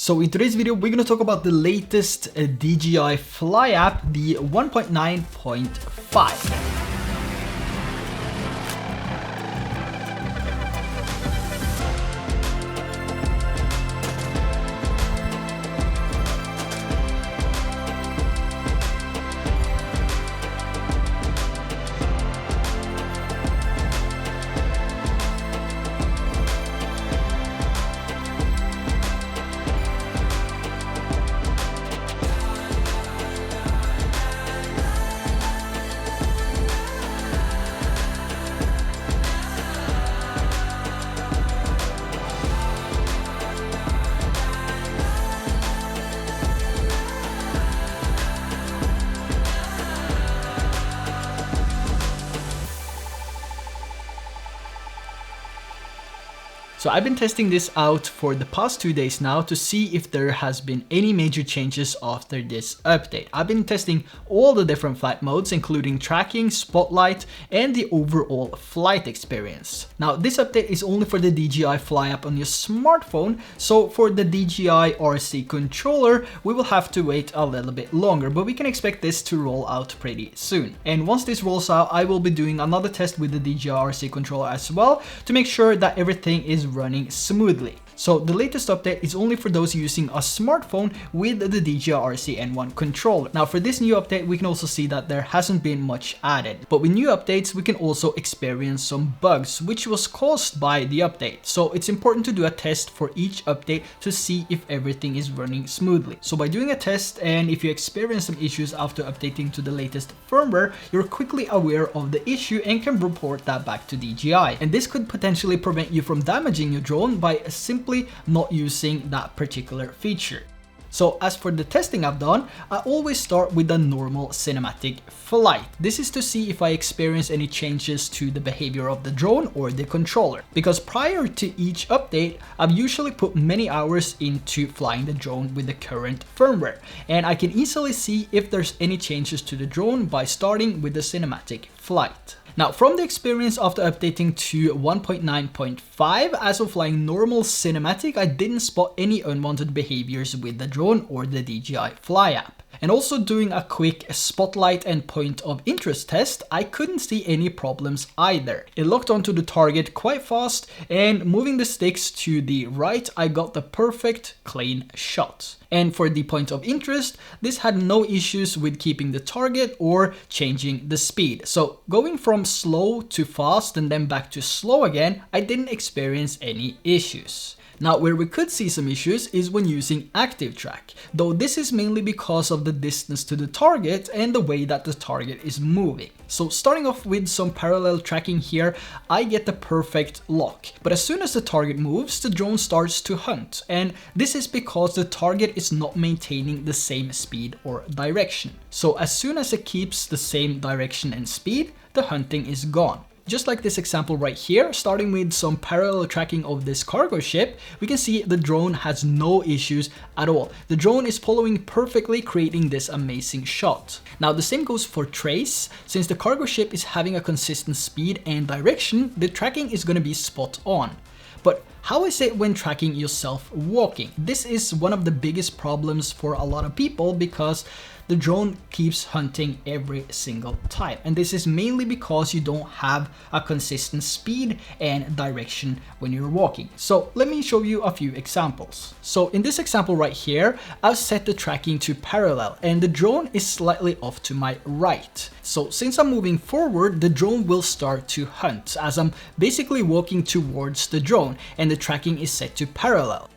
So in today's video, we're going to talk about the latest DJI Fly app, the 1.9.5. So I've been testing this out for the past 2 days now to see if there has been any major changes after this update. I've been testing all the different flight modes, including tracking, spotlight, and the overall flight experience. Now this update is only for the DJI Fly app on your smartphone, so for the DJI RC controller, we will have to wait a little bit longer, but we can expect this to roll out pretty soon. And once this rolls out, I will be doing another test with the DJI RC controller as well to make sure that everything is running smoothly. So the latest update is only for those using a smartphone with the DJI RC N1 controller. Now for this new update, we can also see that there hasn't been much added. But with new updates, we can also experience some bugs, which was caused by the update. So it's important to do a test for each update to see if everything is running smoothly. So by doing a test, and if you experience some issues after updating to the latest firmware, you're quickly aware of the issue and can report that back to DJI. And this could potentially prevent you from damaging your drone by simply not using that particular feature. So as for the testing I've done, I always start with a normal cinematic flight. This is to see if I experience any changes to the behavior of the drone or the controller. Because prior to each update, I've usually put many hours into flying the drone with the current firmware. And I can easily see if there's any changes to the drone by starting with the cinematic flight. Now, from the experience after updating to 1.9.5, as of flying normal cinematic, I didn't spot any unwanted behaviors with the drone or the DJI Fly app. And also doing a quick spotlight and point of interest test, I couldn't see any problems either. It locked onto the target quite fast, and moving the sticks to the right, I got the perfect clean shot. And for the point of interest, this had no issues with keeping the target or changing the speed. So going from slow to fast and then back to slow again, I didn't experience any issues. Now, where we could see some issues is when using active track, though this is mainly because of the distance to the target and the way that the target is moving. So starting off with some parallel tracking here, I get the perfect lock. But as soon as the target moves, the drone starts to hunt. And this is because the target is not maintaining the same speed or direction. So as soon as it keeps the same direction and speed, the hunting is gone. Just like this example right here, starting with some parallel tracking of this cargo ship, we can see the drone has no issues at all. The drone is following perfectly, creating this amazing shot. Now the same goes for trace. Since the cargo ship is having a consistent speed and direction, the tracking is going to be spot on. But how is it when tracking yourself walking? This is one of the biggest problems for a lot of people because the drone keeps hunting every single time. And this is mainly because you don't have a consistent speed and direction when you're walking. So let me show you a few examples. So in this example right here, I've set the tracking to parallel and the drone is slightly off to my right. So since I'm moving forward, the drone will start to hunt as I'm basically walking towards the drone and the tracking is set to parallel.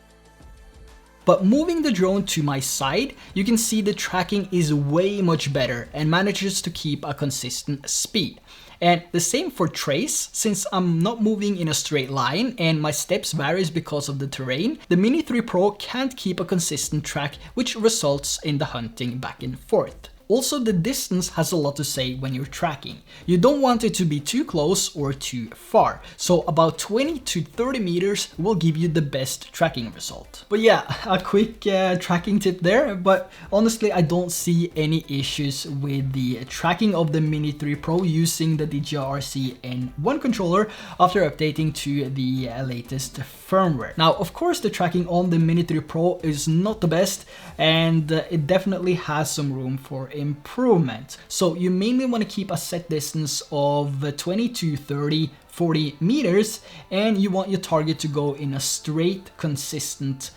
But moving the drone to my side, you can see the tracking is way much better and manages to keep a consistent speed. And the same for trace, since I'm not moving in a straight line and my steps varies because of the terrain, the Mini 3 Pro can't keep a consistent track, which results in the hunting back and forth. Also, the distance has a lot to say when you're tracking. You don't want it to be too close or too far. So about 20 to 30 meters will give you the best tracking result. But yeah, a quick tracking tip there. But honestly, I don't see any issues with the tracking of the Mini 3 Pro using the DJI RC N1 controller after updating to the latest firmware. Now, of course, the tracking on the Mini 3 Pro is not the best, and it definitely has some room for improvement. So you mainly want to keep a set distance of 20 to 30 40 meters, and you want your target to go in a straight, consistent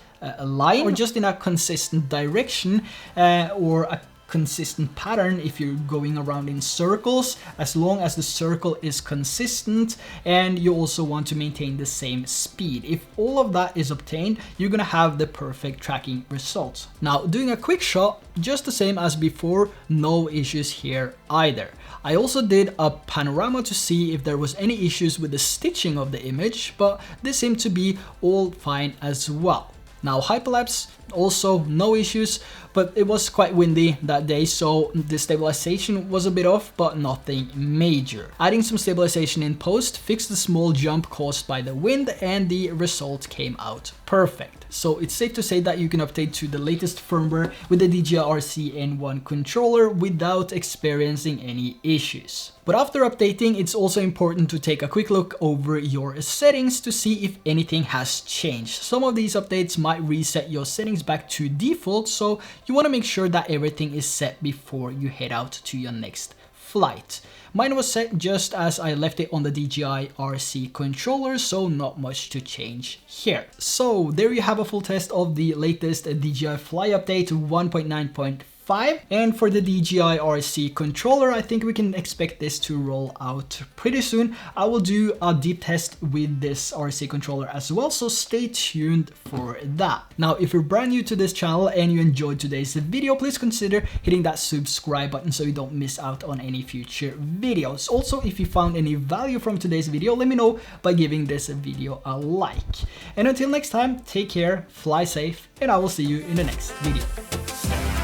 line, or just in a consistent direction, or a consistent pattern if you're going around in circles, as long as the circle is consistent, and you also want to maintain the same speed. If all of that is obtained, you're gonna have the perfect tracking results. Now, doing a quick shot, just the same as before, no issues here either. I also did a panorama to see if there was any issues with the stitching of the image, but this seemed to be all fine as well. Now, hyperlapse, also no issues, but it was quite windy that day, so the stabilization was a bit off, but nothing major. Adding some stabilization in post fixed the small jump caused by the wind, and the result came out perfect. So it's safe to say that you can update to the latest firmware with the DJI RC N1 controller without experiencing any issues. But after updating, it's also important to take a quick look over your settings to see if anything has changed. Some of these updates might reset your settings back to default, so you want to make sure that everything is set before you head out to your next flight. Mine was set just as I left it on the DJI RC controller, so not much to change here. So there you have a full test of the latest DJI Fly update 1.9.5. And for the DJI RC controller, I think we can expect this to roll out pretty soon. I will do a deep test with this RC controller as well, so stay tuned for that. Now, if you're brand new to this channel and you enjoyed today's video, please consider hitting that subscribe button so you don't miss out on any future videos. Also, if you found any value from today's video, let me know by giving this video a like. And until next time, take care, fly safe, and I will see you in the next video.